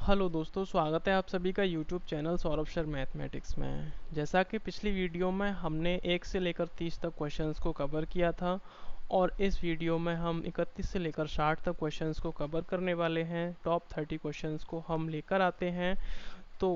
Hello दोस्तों, स्वागत है आप सभी का YouTube channel Saurabh sir mathematics में। जैसा कि पिछली वीडियो में हमने 1 से लेकर 30 तक क्वेश्चंस को कवर किया था और इस वीडियो में हम 31 से लेकर 60 तक क्वेश्चंस को कवर करने वाले हैं। टॉप 30 क्वेश्चंस को हम लेकर आते हैं। तो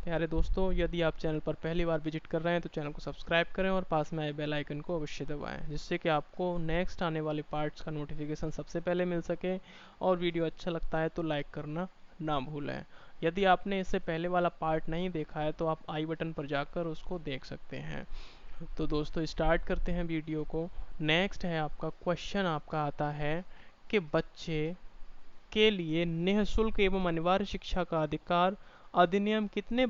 प्यारे दोस्तों, यदि आप चैनल पर पहली बार विजिट कर रहे हैं तो चैनल को सब्सक्राइब करें और पास में आए बेल आइकन को अवश्य दबाएं, जिससे कि आपको नेक्स्ट आने वाले पार्ट्स का नोटिफिकेशन सबसे पहले मिल सके। और वीडियो अच्छा लगता है तो लाइक करना ना भूलें। यदि आपने इससे पहले वाला पार्ट नहीं देखा है तो आप आई बटन पर जाकर उसको देख सकते हैं। तो दोस्तों, स्टार्ट करते हैं वीडियो को। नेक्स्ट है आपका क्वेश्चन, आपका आता है कि बच्चे के लिए निःशुल्क एवं अनिवार्य शिक्षा का अधिकार अधिनियम कितने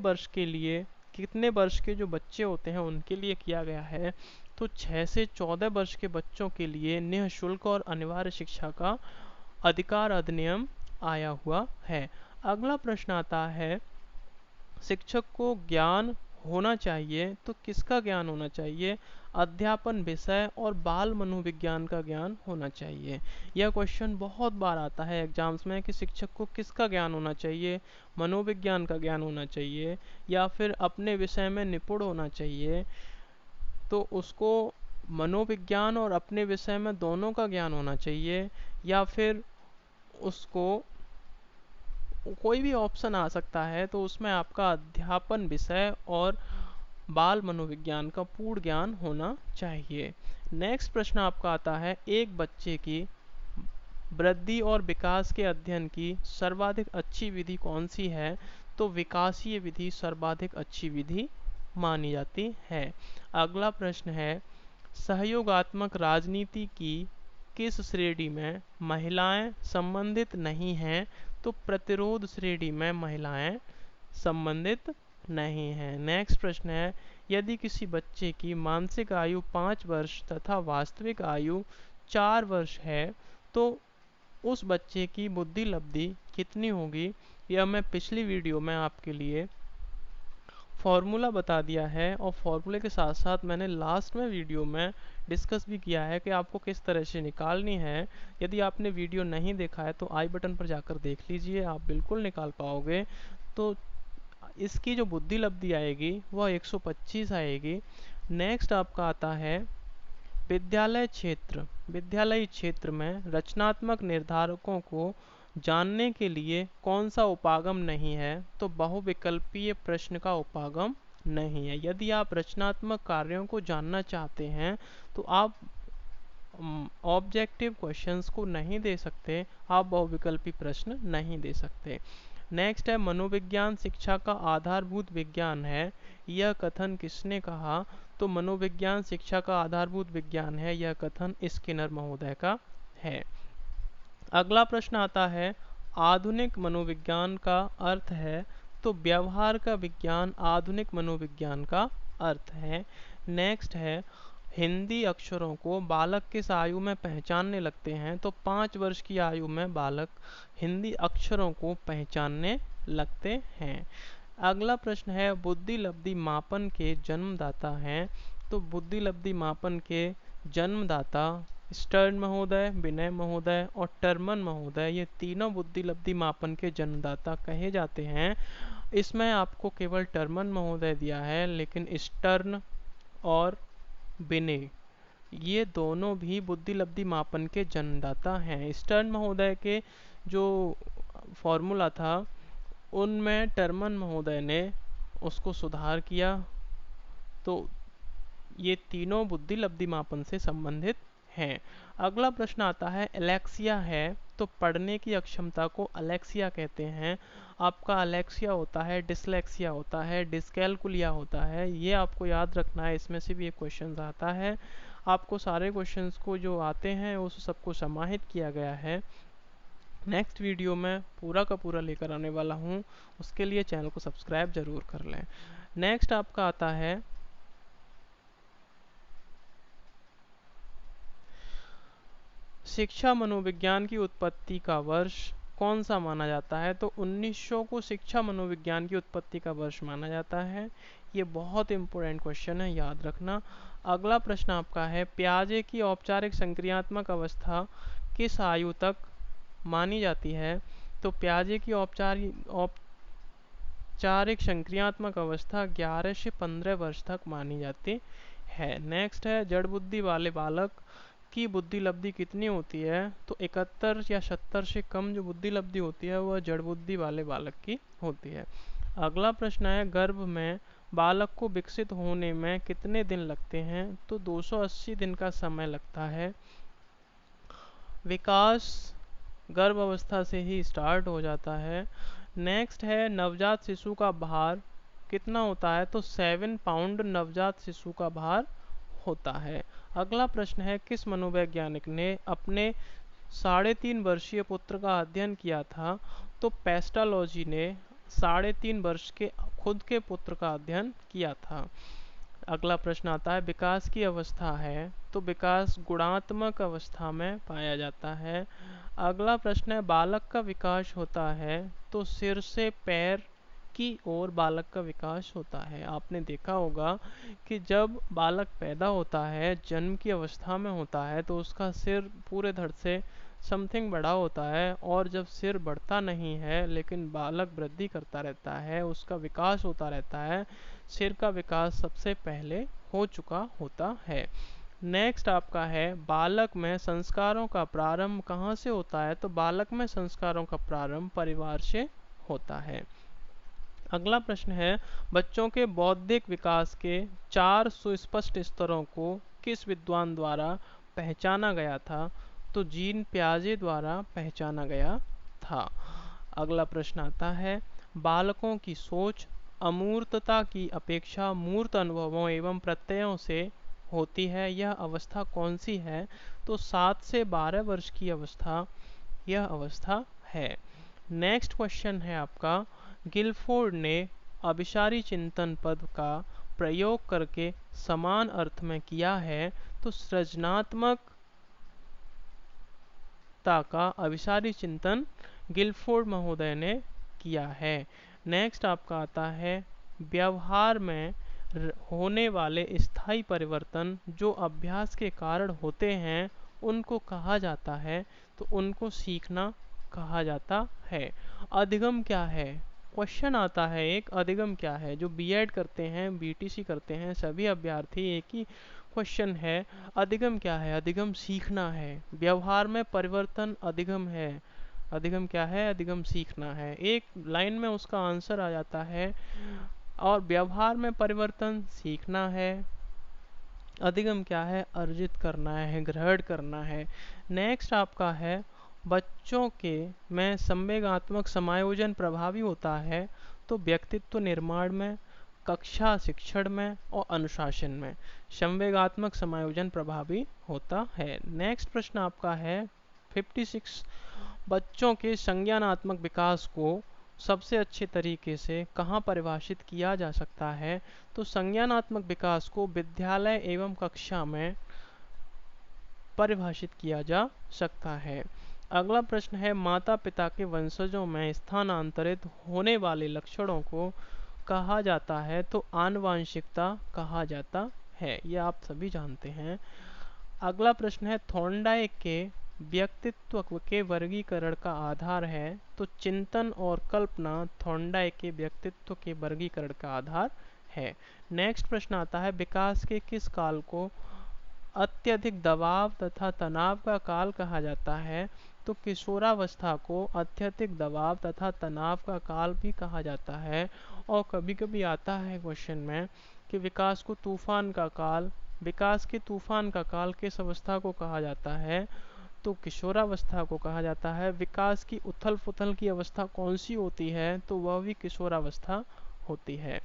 वर्ष के जो बच्चे होते हैं उनके लिए किया गया है। तो 6 से 14 वर्ष के बच्चों के लिए निःशुल्क और अनिवार्य शिक्षा का अधिकार अधिनियम आया हुआ है। अगला प्रश्न आता है, शिक्षक को ज्ञान होना चाहिए तो किसका ज्ञान होना चाहिए? अध्यापन विषय और बाल मनोविज्ञान का ज्ञान होना चाहिए। यह क्वेश्चन बहुत बार आता है एग्जाम्स में कि शिक्षक को किसका ज्ञान होना चाहिए, मनोविज्ञान का ज्ञान होना चाहिए या फिर अपने विषय में निपुण होना चाहिए। तो उसको मनोविज्ञान और अपने विषय में दोनों का ज्ञान होना चाहिए या फिर उसको कोई भी ऑप्शन आ सकता है। तो उसमें आपका अध्यापन विषय और बाल मनोविज्ञान का पूर्ण ज्ञान होना चाहिए। नेक्स्ट प्रश्न आपका आता है, एक बच्चे की वृद्धि और विकास के अध्ययन की सर्वाधिक अच्छी विधि कौन सी है? तो विकासीय विधि सर्वाधिक अच्छी विधि मानी जाती है। अगला प्रश्न है, सहयोगात्मक राजनीति की किस श्रेणी में महिलाएं संबंधित नहीं हैं? तो प्रतिरोध श्रेणी में महिलाएं संबंधित नहीं हैं। नेक्स्ट प्रश्न है, यदि किसी बच्चे की मानसिक आयु 5 वर्ष तथा वास्तविक आयु 4 वर्ष है तो उस बच्चे की बुद्धि लब्धि कितनी होगी? यह मैं पिछली वीडियो में आपके लिए फॉर्मूला बता दिया है और फॉर्मूले के साथ साथ मैंने लास्ट में वीडियो में डिस्कस भी किया है कि आपको किस तरह से निकालनी है। यदि आपने वीडियो नहीं देखा है तो आई बटन पर जाकर देख लीजिए, आप बिल्कुल निकाल पाओगे। तो इसकी जो बुद्धि लब्धि आएगी वह 125 आएगी। नेक्स्ट आपका आता है, विद्यालय क्षेत्र में रचनात्मक निर्धारकों को जानने के लिए कौन सा उपागम नहीं है? तो बहुविकल्पीय प्रश्न का उपागम नहीं है। यदि आप रचनात्मक कार्यों को जानना चाहते हैं तो आप ऑब्जेक्टिव क्वेश्चंस को नहीं दे सकते, आप बहुविकल्पी प्रश्न नहीं दे सकते। नेक्स्ट है, मनोविज्ञान शिक्षा का आधारभूत विज्ञान है, यह कथन किसने कहा? तो मनोविज्ञान शिक्षा का आधारभूत विज्ञान है, यह कथन स्किनर महोदय का है। अगला प्रश्न आता है, आधुनिक मनोविज्ञान का अर्थ है? तो व्यवहार का विज्ञान आधुनिक मनोविज्ञान का अर्थ है। नेक्स्ट है, हिंदी अक्षरों को बालक किस आयु में पहचानने लगते हैं? तो 5 वर्ष की आयु में बालक हिंदी अक्षरों को पहचानने लगते हैं। अगला प्रश्न है, बुद्धि लब्धि मापन के जन्मदाता हैं? तो बुद्धि लब्धि मापन के जन्मदाता स्टर्न महोदय, विनय महोदय और टर्मन महोदय, ये तीनों बुद्धि लब्धि मापन के जन्मदाता कहे जाते हैं। इसमें आपको केवल टर्मन महोदय दिया है, लेकिन स्टर्न और विनय ये दोनों भी बुद्धि लब्धि मापन के जन्मदाता हैं। स्टर्न महोदय के जो फॉर्मूला था उनमें टर्मन महोदय ने उसको सुधार किया। तो ये तीनों बुद्धि लब्धि मापन से संबंधित हैं। अगला प्रश्न आता है, एलेक्सिया है तो पढ़ने की अक्षमता को अलेक्सिया कहते हैं। आपका अलेक्सिया होता है, डिसलेक्सिया होता है, डिस्कैलकुलिया होता है, ये आपको याद रखना है। इसमें से भी एक क्वेश्चन आता है। आपको सारे क्वेश्चंस को जो आते हैं उस सबको समाहित किया गया है। नेक्स्ट वीडियो में पूरा का पूरा लेकर आने वाला हूँ, उसके लिए चैनल को सब्सक्राइब जरूर कर लें। नेक्स्ट आपका आता है, शिक्षा मनोविज्ञान की उत्पत्ति का वर्ष कौन सा माना जाता है? तो 1900 को शिक्षा मनोविज्ञान की उत्पत्ति का वर्ष माना जाता है। ये बहुत इंपॉर्टेंट क्वेश्चन है, याद रखना। अगला प्रश्न आपका है, प्याजे की औपचारिक संक्रियात्मक अवस्था किस आयु तक मानी जाती है? तो प्याजे की औपचारिक संक्रियात्मक अवस्था 11 से 15 वर्ष तक मानी जाती है। नेक्स्ट है, जड़ बुद्धि वाले बालक की बुद्धि लब्धि कितनी होती है? तो 71 या 70 से कम जो बुद्धि लब्धि होती है वह जड़ बुद्धि वाले बालक की होती है। अगला प्रश्न है, गर्भ में बालक को विकसित होने में कितने दिन लगते हैं? तो 280 दिन का समय लगता है। विकास गर्भ अवस्था से ही स्टार्ट हो जाता है। नेक्स्ट है, नवजात शिशु का भार कितना होता है? तो 7 पाउंड नवजात शिशु का भार होता है। अगला प्रश्न है, किस मनोवैज्ञानिक ने अपने 3.5 वर्षीय पुत्र का अध्ययन किया था? तो पेस्टालॉजी ने 3.5 वर्ष के खुद के पुत्र का अध्ययन किया था। अगला प्रश्न आता है, विकास की अवस्था है? तो विकास गुणात्मक अवस्था में पाया जाता है। अगला प्रश्न है, बालक का विकास होता है? तो सिर से पैर की ओर बालक का विकास होता है। आपने देखा होगा कि जब बालक पैदा होता है, जन्म की अवस्था में होता है, तो उसका सिर पूरे धड़ से समथिंग बड़ा होता है, और जब सिर बढ़ता नहीं है लेकिन बालक वृद्धि करता रहता है, उसका विकास होता रहता है, सिर का विकास सबसे पहले हो चुका होता है। नेक्स्ट आपका है, बालक में संस्कारों का प्रारंभ कहाँ से होता है? तो बालक में संस्कारों का प्रारंभ परिवार से होता है। अगला प्रश्न है, बच्चों के बौद्धिक विकास के 4 सुस्पष्ट स्तरों को किस विद्वान द्वारा पहचाना गया था? तो जीन पियाजे द्वारा पहचाना गया था। अगला प्रश्न आता है, बालकों की सोच अमूर्तता की अपेक्षा मूर्त अनुभवों एवं प्रत्ययों से होती है, यह अवस्था कौन सी है? तो 7 से 12 वर्ष की अवस्था यह अवस्था है। नेक्स्ट क्वेश्चन है आपका, गिलफोर्ड ने अभिसारी चिंतन पद का प्रयोग करके समान अर्थ में किया है? तो सृजनात्मकता का अभिसारी चिंतन गिलफोर्ड महोदय ने किया है। नेक्स्ट आपका आता है, व्यवहार में होने वाले स्थायी परिवर्तन जो अभ्यास के कारण होते हैं उनको कहा जाता है? तो उनको सीखना कहा जाता है। अधिगम क्या है? क्वेश्चन आता है एक, अधिगम क्या है? जो बीएड करते हैं, बीटीसी करते हैं सभी अभ्यर्थी एक ही क्वेश्चन है, अधिगम क्या है? अधिगम सीखना है। व्यवहार में परिवर्तन अधिगम है। अधिगम क्या है? अधिगम सीखना है। एक लाइन में उसका आंसर आ जाता है। और व्यवहार में परिवर्तन सीखना है। अधिगम क्या है? अर्जित करना है, ग्रहण करना है। नेक्स्ट आपका है, बच्चों के में संवेगात्मक समायोजन प्रभावी होता है? तो व्यक्तित्व निर्माण में, कक्षा शिक्षण में और अनुशासन में संवेगात्मक समायोजन प्रभावी होता है। नेक्स्ट प्रश्न आपका है 56, बच्चों के संज्ञानात्मक विकास को सबसे अच्छे तरीके से कहाँ परिभाषित किया जा सकता है? तो संज्ञानात्मक विकास को विद्यालय एवं कक्षा में परिभाषित किया जा सकता है। अगला प्रश्न है, माता पिता के वंशजों में स्थानांतरित होने वाले लक्षणों को कहा जाता है? तो आनुवांशिकता कहा जाता है। ये आप सभी जानते हैं। अगला प्रश्न है, थॉर्नडाइक के व्यक्तित्व के वर्गीकरण का आधार है? तो चिंतन और कल्पना थॉर्नडाइक के व्यक्तित्व के वर्गीकरण का आधार है। नेक्स्ट प्रश्न आता है, विकास के किस काल को अत्यधिक दबाव तथा तनाव का काल कहा जाता है? तो किशोरावस्था को अत्यधिक दबाव तथा तनाव का काल भी कहा जाता है। और कभी कभी आता है क्वेश्चन में कि विकास को तूफान का काल, विकास के तूफान का काल किस अवस्था को कहा जाता है? तो किशोरावस्था को कहा जाता है। विकास की उथल पुथल की अवस्था कौन सी होती है? तो वह भी किशोरावस्था होती है।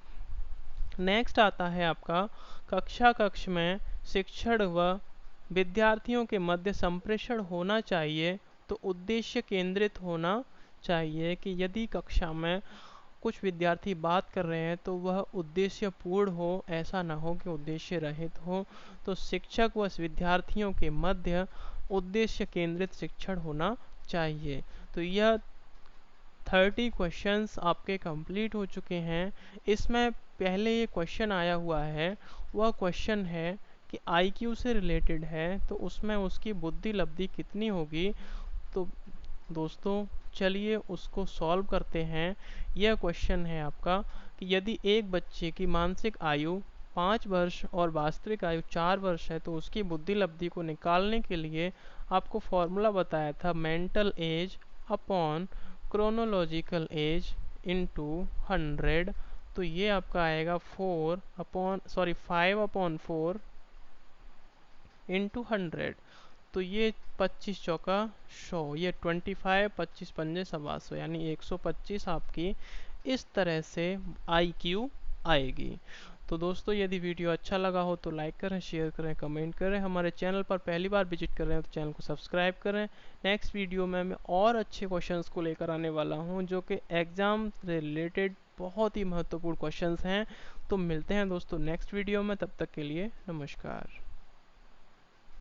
नेक्स्ट आता है आपका, कक्षा कक्ष में शिक्षण व विद्यार्थियों के मध्य संप्रेषण होना चाहिए? तो उद्देश्य केंद्रित होना चाहिए, कि यदि कक्षा में कुछ विद्यार्थी बात कर रहे हैं तो वह उद्देश्य पूर्ण हो, ऐसा ना हो कि उद्देश्य रहित हो। तो शिक्षक व विद्यार्थियों के मध्य उद्देश्य केंद्रित शिक्षण होना चाहिए। तो यह 30 क्वेश्चंस आपके कंप्लीट हो चुके हैं। इसमें पहले ये क्वेश्चन आया हुआ है, वह क्वेश्चन है कि आईक्यू से रिलेटेड है, तो उसमें उसकी बुद्धि लब्धि कितनी होगी? तो दोस्तों चलिए उसको सॉल्व करते हैं। यह क्वेश्चन है आपका कि यदि एक बच्चे की मानसिक आयु 5 वर्ष और वास्तविक आयु 4 वर्ष है तो उसकी बुद्धि लब्धि को निकालने के लिए आपको फॉर्मूला बताया था mental as upon chronological age into 100। तो ये आपका आएगा 5/4 इंटू 100। तो ये 25 चौका 100, ये 25, 25 पंजे 125, यानी 125 आपकी इस तरह से IQ आएगी। तो दोस्तों यदि वीडियो अच्छा लगा हो तो लाइक करें, शेयर करें, कमेंट करें। हमारे चैनल पर पहली बार विजिट कर रहे हैं तो चैनल को सब्सक्राइब करें। नेक्स्ट वीडियो में मैं और अच्छे क्वेश्चंस को लेकर आने वाला हूं जो कि एग्जाम रिलेटेड बहुत ही महत्वपूर्ण क्वेश्चंस हैं। तो मिलते हैं दोस्तों नेक्स्ट वीडियो में, तब तक के लिए नमस्कार।